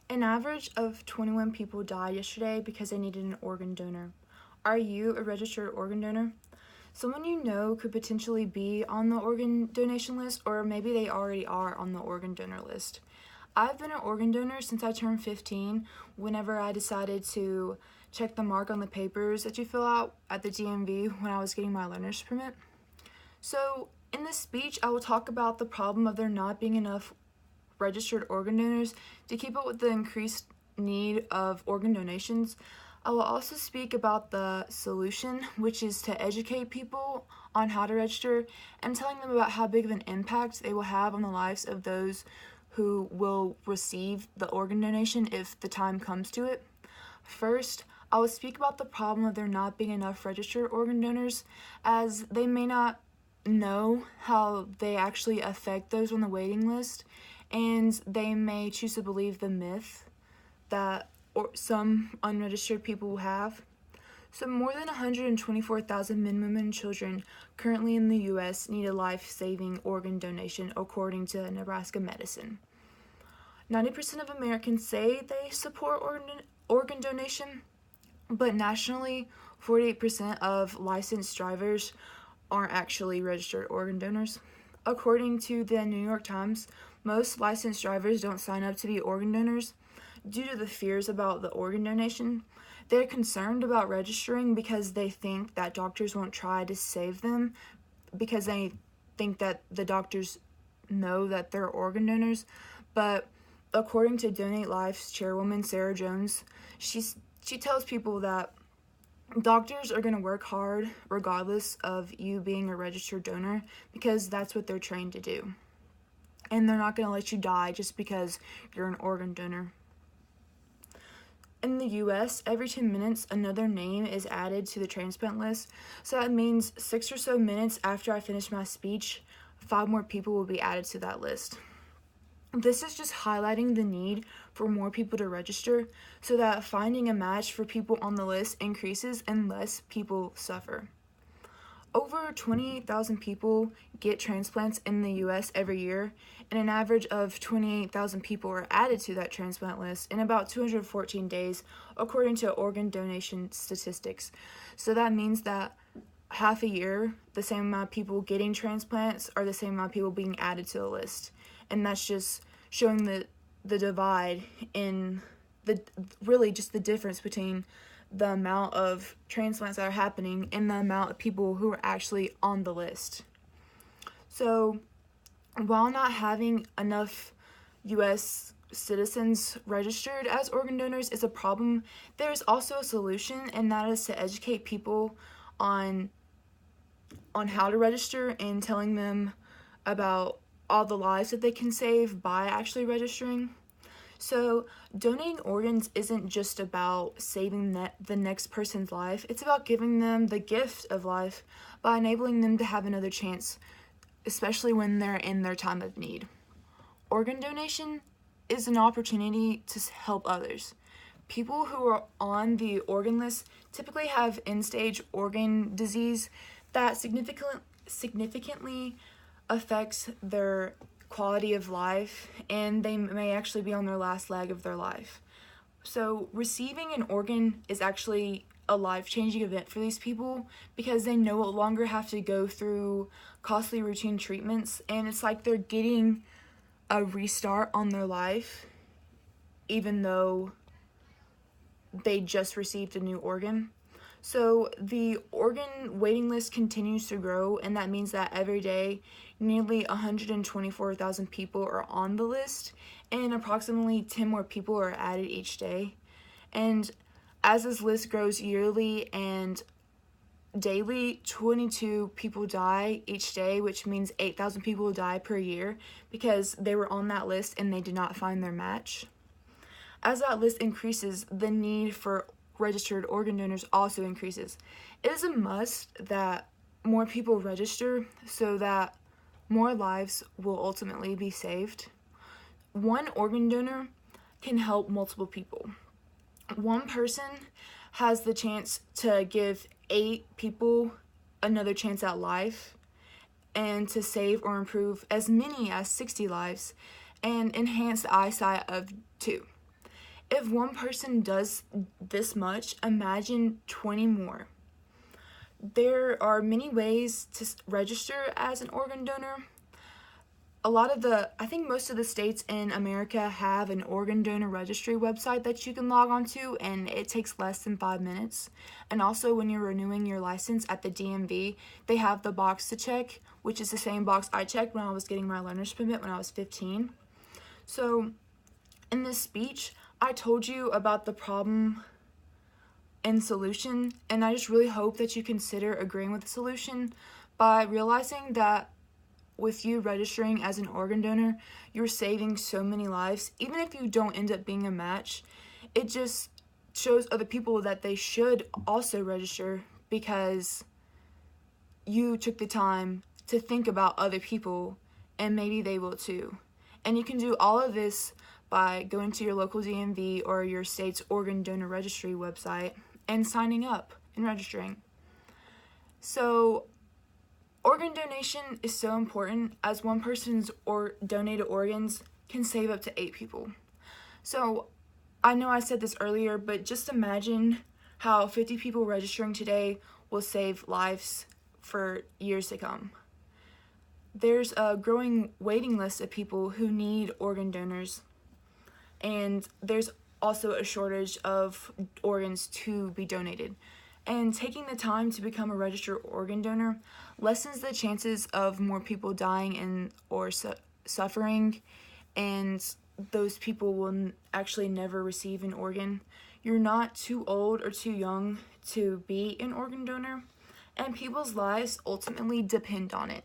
An average of 21 people died yesterday because they needed an organ donor. Are you a registered organ donor? Someone you know could potentially be on the organ donation list, or maybe they already are on the organ donor list. I've been an organ donor since I turned 15, whenever I decided to check the mark on the papers that you fill out at the DMV when I was getting my learner's permit. So, in this speech, I will talk about the problem of there not being enough registered organ donors to keep up with the increased need of organ donations. I will also speak about the solution, which is to educate people on how to register and telling them about how big of an impact they will have on the lives of those who will receive the organ donation if the time comes to it. First, I will speak about the problem of there not being enough registered organ donors, as they may not know how they actually affect those on the waiting list, and they may choose to believe the myth that some unregistered people have. So more than 124,000 men, women, and children currently in the U.S. need a life-saving organ donation, according to Nebraska Medicine. 90% of Americans say they support organ donation, but nationally, 48% of licensed drivers aren't actually registered organ donors. According to the New York Times, most licensed drivers don't sign up to be organ donors due to the fears about the organ donation. They're concerned about registering because they think that doctors won't try to save them, because they think that the doctors know that they're organ donors. But according to Donate Life's chairwoman, Sarah Jones, she tells people that doctors are going to work hard regardless of you being a registered donor, because that's what they're trained to do. And they're not going to let you die just because you're an organ donor. In the US, every 10 minutes, another name is added to the transplant list. So that means 6 or so minutes after I finish my speech, 5 more people will be added to that list. This is just highlighting the need for more people to register so that finding a match for people on the list increases and less people suffer. Over 28,000 people get transplants in the U.S. every year, and an average of 28,000 people are added to that transplant list in about 214 days, according to organ donation statistics. So that means that half a year, the same amount of people getting transplants are the same amount of people being added to the list. And that's just showing the divide in just the difference between the amount of transplants that are happening and the amount of people who are actually on the list. So, while not having enough U.S. citizens registered as organ donors is a problem, there's also a solution, and that is to educate people on how to register and telling them about all the lives that they can save by actually registering. So, donating organs isn't just about saving the next person's life, it's about giving them the gift of life by enabling them to have another chance, especially when they're in their time of need. Organ donation is an opportunity to help others. People who are on the organ list typically have end-stage organ disease that significantly affects their quality of life, and they may actually be on their last leg of their life. So receiving an organ is actually a life-changing event for these people, because they no longer have to go through costly routine treatments, and it's like they're getting a restart on their life, even though they just received a new organ. So the organ waiting list continues to grow, and that means that every day nearly 124,000 people are on the list, and approximately 10 more people are added each day. And as this list grows yearly and daily, 22 people die each day, which means 8,000 people die per year because they were on that list and they did not find their match. As that list increases, the need for registered organ donors also increases. It is a must that more people register so that more lives will ultimately be saved. One organ donor can help multiple people. One person has the chance to give 8 people another chance at life, and to save or improve as many as 60 lives, and enhance the eyesight of 2. If one person does this much, imagine 20 more. There are many ways to register as an organ donor. I think most of the states in America have an organ donor registry website that you can log on to, and it takes less than 5 minutes. And also, when you're renewing your license at the DMV, they have the box to check, which is the same box I checked when I was getting my learner's permit when I was 15. So, in this speech, I told you about the problem and solution, and I just really hope that you consider agreeing with the solution by realizing that with you registering as an organ donor, you're saving so many lives. Even if you don't end up being a match, it just shows other people that they should also register because you took the time to think about other people and maybe they will too. And you can do all of this by going to your local DMV or your state's organ donor registry website and signing up and registering. So, organ donation is so important as one person's donated organs can save up to 8 people. So I know I said this earlier, but just imagine how 50 people registering today will save lives for years to come. There's a growing waiting list of people who need organ donors, and there's also a shortage of organs to be donated. And taking the time to become a registered organ donor lessens the chances of more people dying or suffering, and those people will actually never receive an organ. You're not too old or too young to be an organ donor, and people's lives ultimately depend on it.